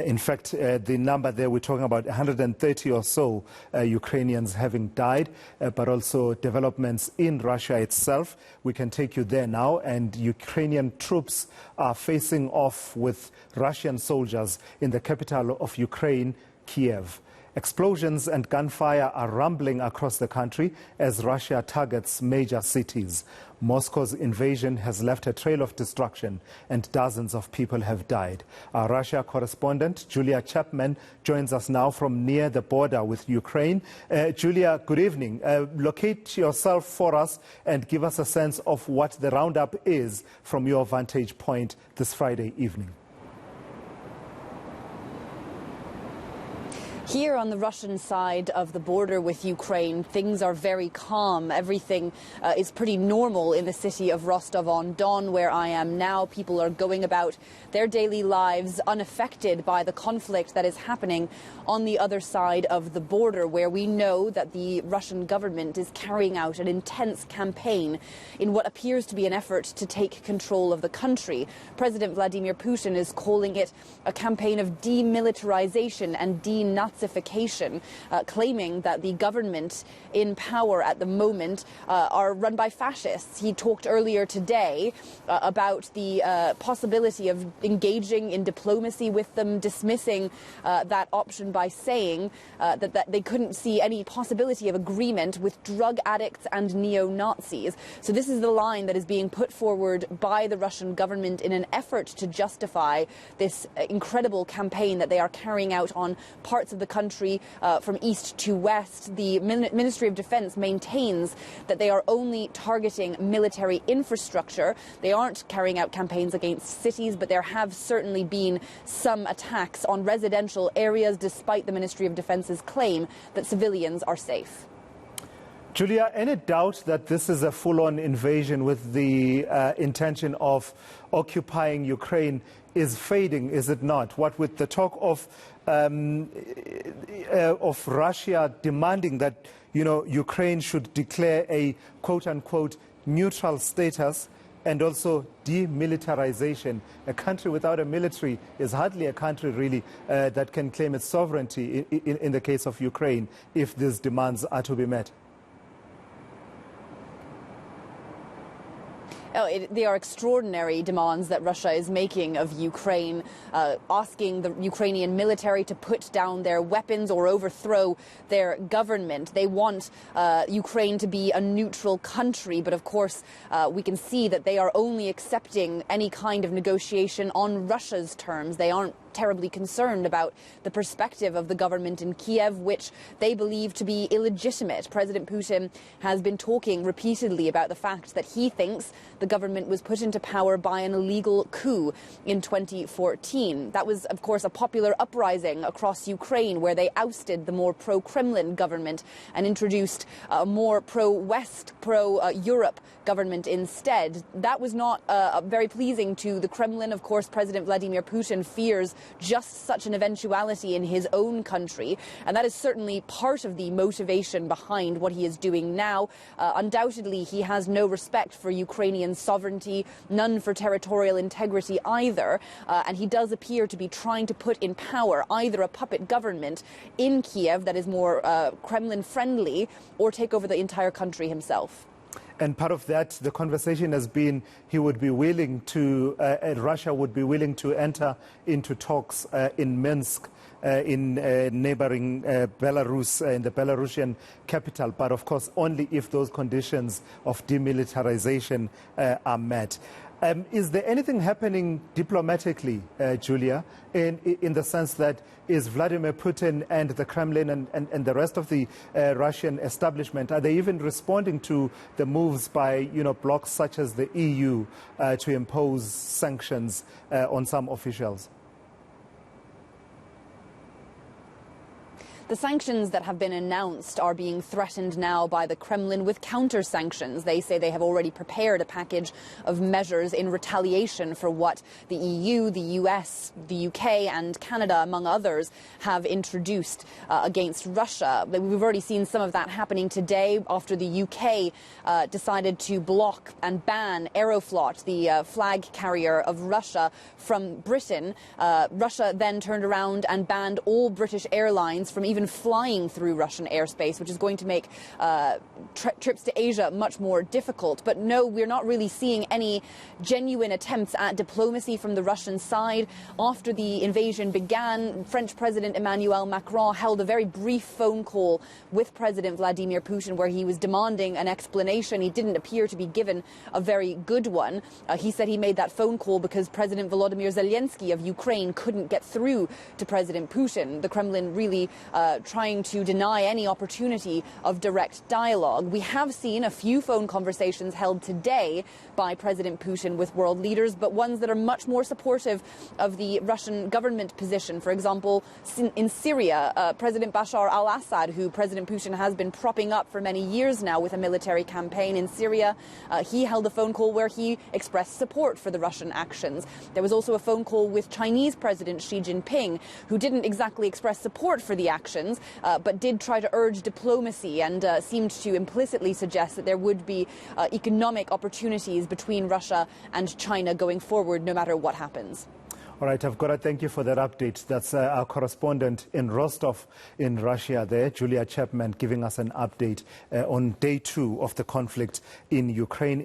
In fact, the number there, we're talking about 130 or so Ukrainians having died, but also developments in Russia itself. We can take you there now, and Ukrainian troops are facing off with Russian soldiers in the capital of Ukraine, Kyiv. Explosions and gunfire are rumbling across the country as Russia targets major cities. Moscow's invasion has left a trail of destruction and dozens of people have died. Our Russia correspondent, Julia Chapman, joins us now from near the border with Ukraine. Julia, good evening. Locate yourself for us and give us a sense of what the roundup is from your vantage point this Friday evening. Here on the Russian side of the border with Ukraine, things are very calm. Everything is pretty normal in the city of Rostov-on-Don, where I am now. People are going about their daily lives unaffected by the conflict that is happening on the other side of the border, where we know that the Russian government is carrying out an intense campaign in what appears to be an effort to take control of the country. President Vladimir Putin is calling it a campaign of demilitarization and denazification, claiming that the government in power at the moment are run by fascists. He talked earlier today about the possibility of engaging in diplomacy with them, dismissing that option by saying that they couldn't see any possibility of agreement with drug addicts and neo-Nazis. So this is the line that is being put forward by the Russian government in an effort to justify this incredible campaign that they are carrying out on parts of the country from east to west. The Ministry of Defense maintains that they are only targeting military infrastructure. They aren't carrying out campaigns against cities, but there have certainly been some attacks on residential areas, despite the Ministry of Defense's claim that civilians are safe. Julia, any doubt that this is a full-on invasion with the intention of occupying Ukraine is fading, is it not? What with the talk of Russia demanding that, Ukraine should declare a quote-unquote neutral status and also demilitarization. A country without a military is hardly a country really that can claim its sovereignty in the case of Ukraine if these demands are to be met. They are extraordinary demands that Russia is making of Ukraine, asking the Ukrainian military to put down their weapons or overthrow their government. They want Ukraine to be a neutral country, but of course we can see that they are only accepting any kind of negotiation on Russia's terms. They aren't terribly concerned about the perspective of the government in Kiev, which they believe to be illegitimate. President Putin has been talking repeatedly about the fact that he thinks the government was put into power by an illegal coup in 2014. That was, of course, a popular uprising across Ukraine where they ousted the more pro-Kremlin government and introduced a more pro-West, pro-Europe government instead. That was not very pleasing to the Kremlin. Of course, President Vladimir Putin fears just such an eventuality in his own country, and that is certainly part of the motivation behind what he is doing now. Undoubtedly, he has no respect for Ukrainian sovereignty, none for territorial integrity either, and he does appear to be trying to put in power either a puppet government in Kiev that is more Kremlin-friendly, or take over the entire country himself. And part of that, the conversation has been he would be willing to, Russia would be willing to enter into talks in Minsk, in neighboring Belarus, in the Belarusian capital, but of course only if those conditions of demilitarization are met. Is there anything happening diplomatically, Julia, in the sense that is Vladimir Putin and the Kremlin and the rest of the Russian establishment, are they even responding to the moves by blocs such as the EU to impose sanctions on some officials? The sanctions that have been announced are being threatened now by the Kremlin with counter-sanctions. They say they have already prepared a package of measures in retaliation for what the EU, the US, the UK and Canada, among others, have introduced against Russia. We've already seen some of that happening today after the UK decided to block and ban Aeroflot, the flag carrier of Russia, from Britain. Russia then turned around and banned all British airlines from even flying through Russian airspace, which is going to make trips to Asia much more difficult. But no, we're not really seeing any genuine attempts at diplomacy from the Russian side. After the invasion began, French President Emmanuel Macron held a very brief phone call with President Vladimir Putin where he was demanding an explanation. He didn't appear to be given a very good one. He said he made that phone call because President Volodymyr Zelensky of Ukraine couldn't get through to President Putin. The Kremlin really trying to deny any opportunity of direct dialogue. We have seen a few phone conversations held today by President Putin with world leaders, but ones that are much more supportive of the Russian government position. For example, in Syria, President Bashar al-Assad, who President Putin has been propping up for many years now with a military campaign in Syria, he held a phone call where he expressed support for the Russian actions. There was also a phone call with Chinese President Xi Jinping, who didn't exactly express support for the actions, but did try to urge diplomacy and seemed to implicitly suggest that there would be economic opportunities between Russia and China going forward, no matter what happens. All right, I've got to thank you for that update. That's our correspondent in Rostov in Russia there, Julia Chapman, giving us an update on day 2 of the conflict in Ukraine.